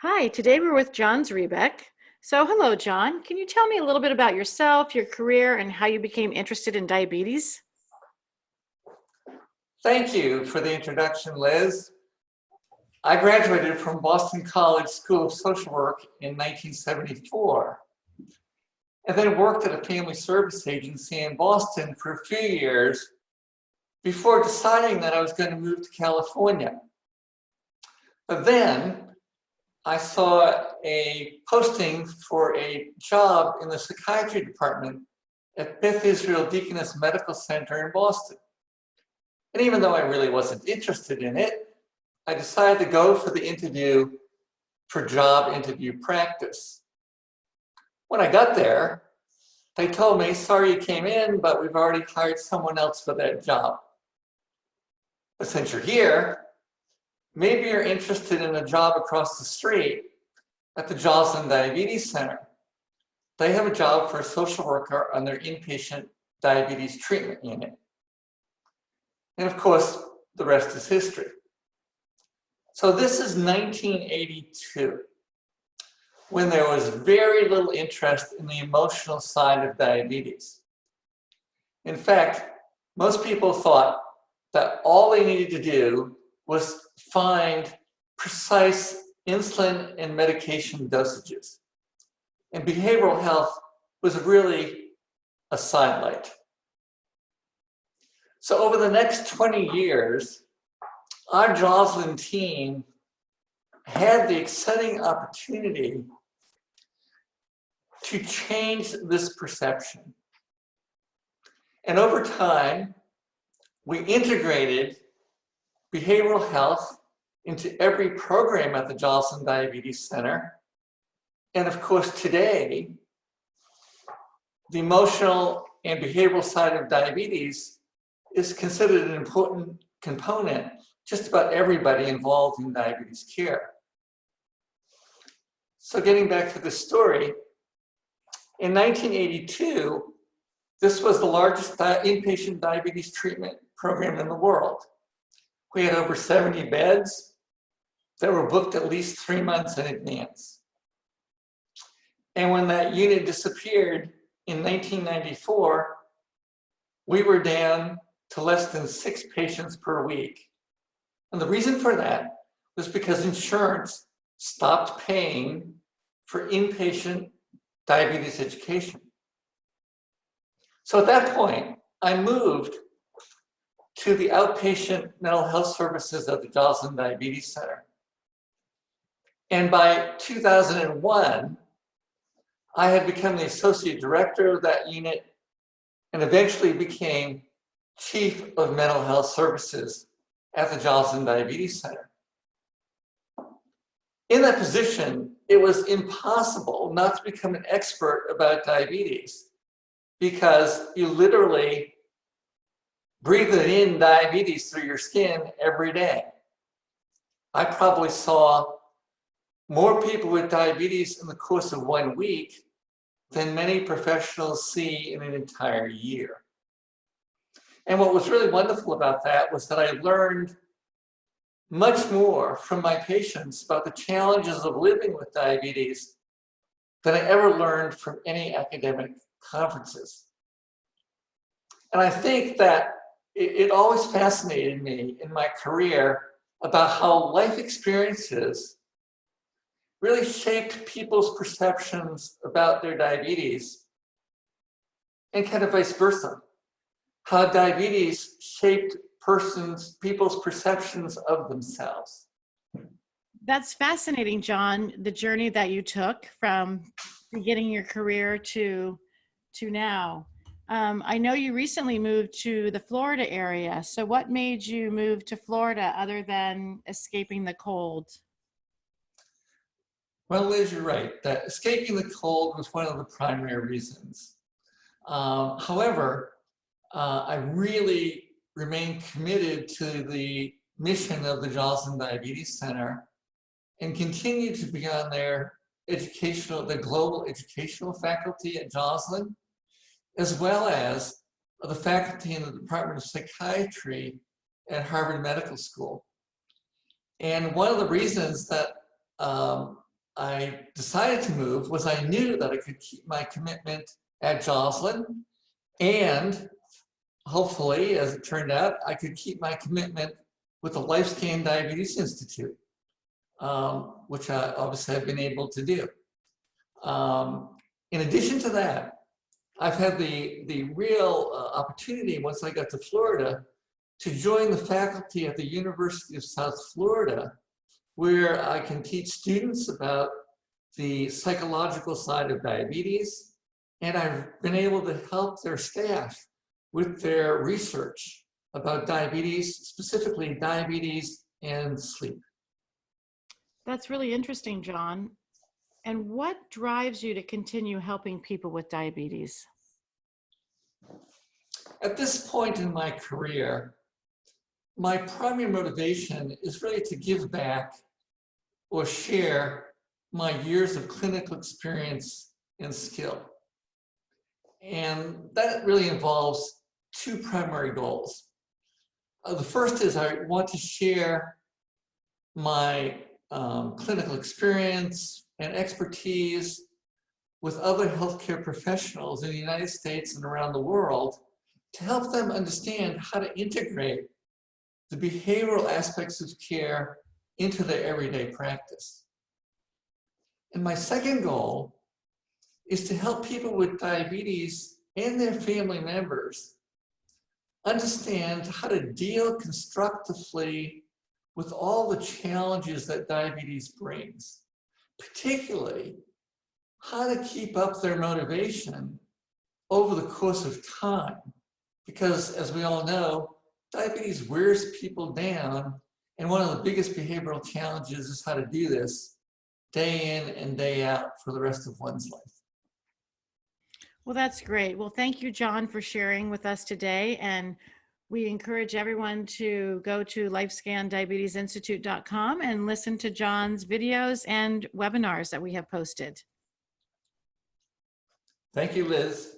Hi, today we're with John Zrebiec. So, hello, John. Can you tell me a little bit about yourself, your career, and how you became interested in diabetes? Thank you for the introduction, Liz. I graduated from Boston College School of Social Work in 1974, and then worked at a family service agency in Boston for a few years before deciding that I was going to move to California. But then I saw a posting for a job in the psychiatry department at Beth Israel Deaconess Medical Center in Boston. And even though I really wasn't interested in it, I decided to go for the interview for job interview practice. When I got there, they told me, sorry you came in, but we've already hired someone else for that job. But since you're here, maybe you're interested in a job across the street at the Joslin Diabetes Center. They have a job for a social worker on their inpatient diabetes treatment unit. And of course, the rest is history. So this is 1982, when there was very little interest in the emotional side of diabetes. In fact, most people thought that all they needed to do was find precise insulin and medication dosages. And behavioral health was really a sidelight. So over the next 20 years, our Joslin team had the exciting opportunity to change this perception. And over time, we integrated behavioral health into every program at the Joslin Diabetes Center. And of course, today, the emotional and behavioral side of diabetes is considered an important component just about everybody involved in diabetes care. So getting back to the story, in 1982, this was the largest inpatient diabetes treatment program in the world. We had over 70 beds that were booked at least 3 months in advance. And when that unit disappeared in 1994, we were down to less than 6 patients per week. And the reason for that was because insurance stopped paying for inpatient diabetes education. So at that point, I moved to the outpatient mental health services of the Joslin Diabetes Center. And by 2001, I had become the associate director of that unit and eventually became chief of mental health services at the Joslin Diabetes Center. In that position, it was impossible not to become an expert about diabetes because you literally breathe in diabetes through your skin every day. I probably saw more people with diabetes in the course of 1 week than many professionals see in an entire year. And what was really wonderful about that was that I learned much more from my patients about the challenges of living with diabetes than I ever learned from any academic conferences. And I think that it always fascinated me in my career about how life experiences really shaped people's perceptions about their diabetes and kind of vice versa. How diabetes shaped people's perceptions of themselves. That's fascinating, John, the journey that you took from beginning your career to now. I know you recently moved to the Florida area. So what made you move to Florida other than escaping the cold? Well, Liz, you're right, that escaping the cold was one of the primary reasons. However, I really remain committed to the mission of the Joslin Diabetes Center and continue to be on their the global educational faculty at Joslin, as well as the faculty in the Department of Psychiatry at Harvard Medical School. And one of the reasons that I decided to move was I knew that I could keep my commitment at Joslin, and hopefully, as it turned out, I could keep my commitment with the LifeScan Diabetes Institute, which I obviously have been able to do. In addition to that, I've had the real opportunity once I got to Florida to join the faculty at the University of South Florida, where I can teach students about the psychological side of diabetes, and I've been able to help their staff with their research about diabetes, specifically diabetes and sleep. That's really interesting, John. And what drives you to continue helping people with diabetes? At this point in my career, my primary motivation is really to give back or share my years of clinical experience and skill. And that really involves two primary goals. The first is I want to share my clinical experience and expertise with other healthcare professionals in the United States and around the world to help them understand how to integrate the behavioral aspects of care into their everyday practice. And my second goal is to help people with diabetes and their family members understand how to deal constructively with all the challenges that diabetes brings, particularly how to keep up their motivation over the course of time. Because as we all know, diabetes wears people down, and one of the biggest behavioral challenges is how to do this day in and day out for the rest of one's life. Well, that's great. Well, thank you, John, for sharing with us today. And we encourage everyone to go to lifescandiabetesinstitute.com and listen to John's videos and webinars that we have posted. Thank you, Liz.